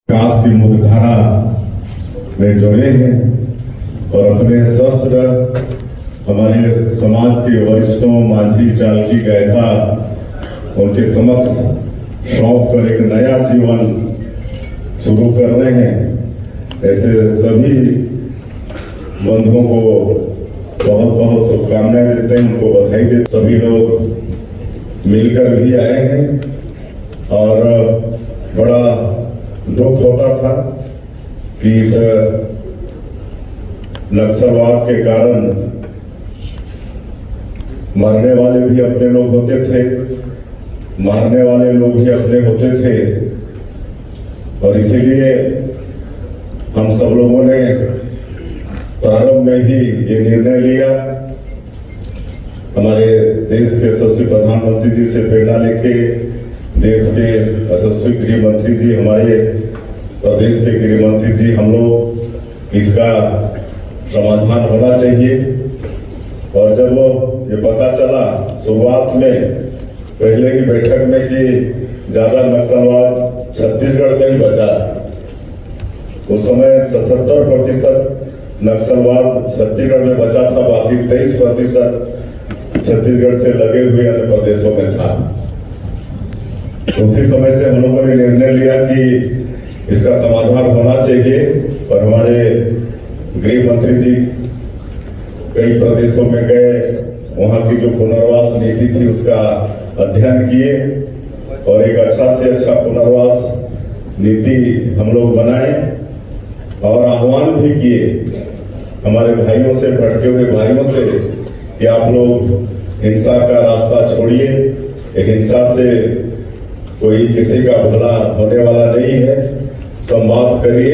विकास की मुख्यधारा में जुड़े हैं और अपने शस्त्र हमारे समाज के वरिष्ठों मांझी चालकी गायता उनके समक्ष सौंप कर एक नया जीवन शुरू कर रहे हैं। ऐसे सभी बंधुओं को बहुत बहुत शुभकामनाएं देते हैं, उनको बधाई देते। सभी लोग मिलकर भी आए हैं और बड़ा दुख होता था कि इस नक्सलवाद के कारण मरने वाले भी अपने लोग होते थे, मारने वाले लोग भी अपने होते थे और इसीलिए हम सब लोगों ने प्रारंभ में ही ये निर्णय लिया। हमारे देश के यशस्वी प्रधानमंत्री जी से प्रेरणा लेके देश के यशस्वी गृह मंत्री जी, हमारे प्रदेश के गृह मंत्री जी, हम लोग इसका समाधान होना चाहिए। और जब ये पता चला शुरुआत में पहले ही बैठक में कि ज्यादा नक्सलवाद छत्तीसगढ़ में ही बचा, उस समय 77% नक्सलवाद छत्तीसगढ़ में बचा था, बाकी 23% छत्तीसगढ़ से लगे हुए अन्य प्रदेशों में था। उसी समय से हम लोगों ने निर्णय लिया कि इसका समाधान होना चाहिए और हमारे गृह मंत्री जी कई प्रदेशों में गए, वहां की जो पुनर्वास नीति थी उसका अध्ययन किए और एक अच्छा से अच्छा पुनर्वास नीति हम लोग बनाए और आह्वान भी किए हमारे भाइयों से, भटके हुए भाइयों से कि आप लोग हिंसा का रास्ता छोड़िए। हिंसा से कोई किसी का भला होने वाला नहीं है, संवाद करिए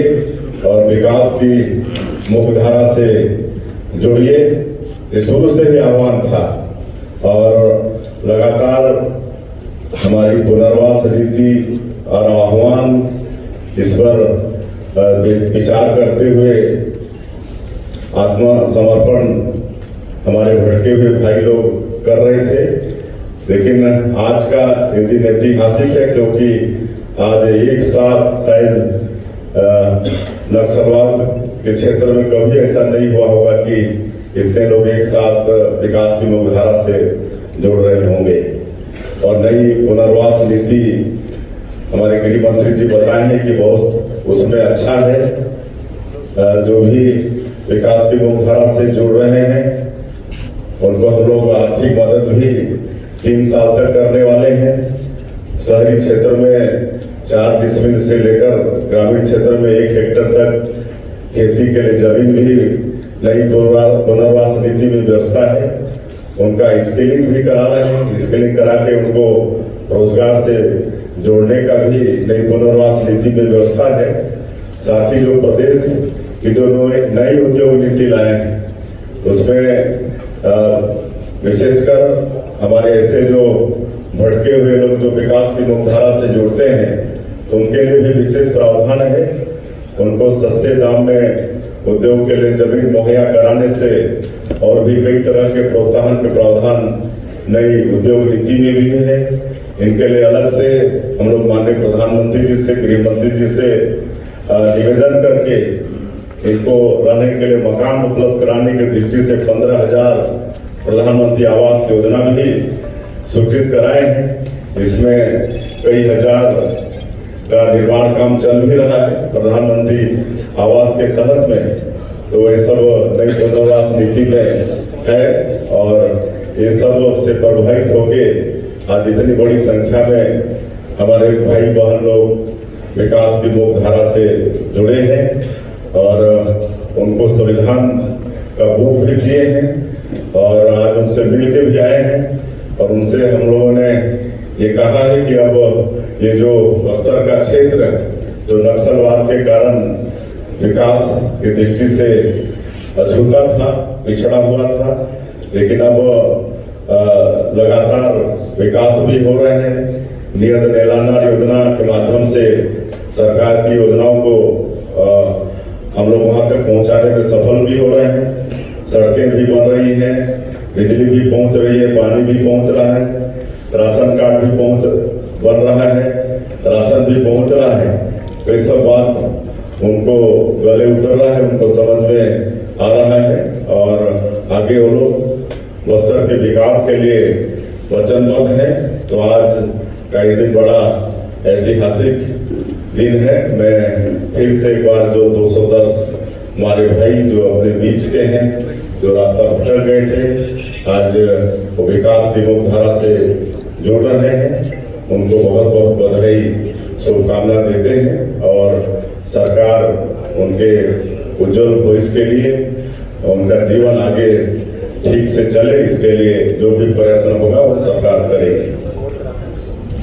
और विकास की मुख्यधारा से जुड़िए। ये शुरू से ही आह्वान था और लगातार हमारी पुनर्वास नीति और आह्वान इस पर विचार करते हुए आत्मसमर्पण हमारे भटके हुए भाई लोग कर रहे थे। लेकिन आज का ये दिन ऐतिहासिक है क्योंकि आज एक साथ शायद नक्सलवाद के क्षेत्र में कभी ऐसा नहीं हुआ होगा कि इतने लोग एक साथ विकास की मुख्यधारा से जुड़ रहे होंगे। और नई पुनर्वास नीति हमारे गृह मंत्री जी बताएंगे कि बहुत उसमें अच्छा है। जो भी विकास की मुख्यधारा से जुड़ रहे हैं उनको हम लोग आर्थिक मदद भी 3 साल तक करने वाले हैं। शहरी क्षेत्र में 4 डिसमिल से लेकर ग्रामीण क्षेत्र में 1 हेक्टेयर तक खेती के लिए जमीन भी नई पुनर्वास नीति में व्यवस्था है। उनका स्किलिंग भी करा रहे हैं, स्किलिंग करा के उनको रोजगार से जोड़ने का भी नई पुनर्वास नीति में व्यवस्था है। साथ ही जो प्रदेश की जो नई उद्योग नीति लाए उसमें विशेषकर हमारे ऐसे जो भटके हुए लोग जो विकास की मुख्यधारा से जुड़ते हैं तो उनके लिए भी विशेष प्रावधान है। उनको सस्ते दाम में उद्योग के लिए जमीन मुहैया कराने से और भी कई तरह के प्रोत्साहन के प्रावधान नई उद्योग नीति में भी है। इनके लिए अलग से हम लोग माननीय प्रधानमंत्री जी से, गृह मंत्री जी से निवेदन करके इनको रहने के लिए मकान उपलब्ध कराने की दृष्टि से 15,000 प्रधानमंत्री आवास योजना भी स्वीकृत कराए हैं। इसमें कई हजार का निर्माण काम चल भी रहा है प्रधानमंत्री आवास के तहत में। तो ये सब नई पुनर्वास नीति में है और ये सब से प्रभावित होके आज इतनी बड़ी संख्या में हमारे भाई बहन लोग विकास की मुख्यधारा से जुड़े हैं और उनको संविधान का बुक भी दिए हैं और आज उनसे मिलके भी आए हैं और उनसे हम लोगों ने ये कहा है कि अब ये जो बस्तर का क्षेत्र जो नक्सलवाद के कारण विकास की दृष्टि से अछूता था, पिछड़ा हुआ था, लेकिन अब लगातार विकास भी हो रहे हैं। नियत नीलांबर योजना के माध्यम से सरकार की योजनाओं को हम लोग वहां तक पहुंचाने में सफल भी हो रहे हैं। सड़कें भी बन रही हैं, बिजली भी पहुंच रही है, पानी भी पहुंच रहा है, राशन कार्ड भी बन रहा है, राशन भी पहुंच रहा है। तो ये सब बात उनको गले उतर रहा है, उनको समझ में आ रहा है और आगे वो लोग बस्तर के विकास के लिए वचनबद्ध है। तो आज का ये दिन बड़ा ऐतिहासिक दिन है। मैं फिर से एक बार जो 210 हमारे भाई जो अपने बीच के हैं, जो रास्ता भटक गए थे, आज वो विकास की मुख्यधारा से जुड़ रहे हैं, उनको बहुत बहुत बधाई शुभकामना देते हैं और सरकार उनके उज्जवल भविष्य के लिए उनका जीवन आगे ठीक से चले, इसके लिए जो भी प्रयत्न होगा वो सरकार करेगी।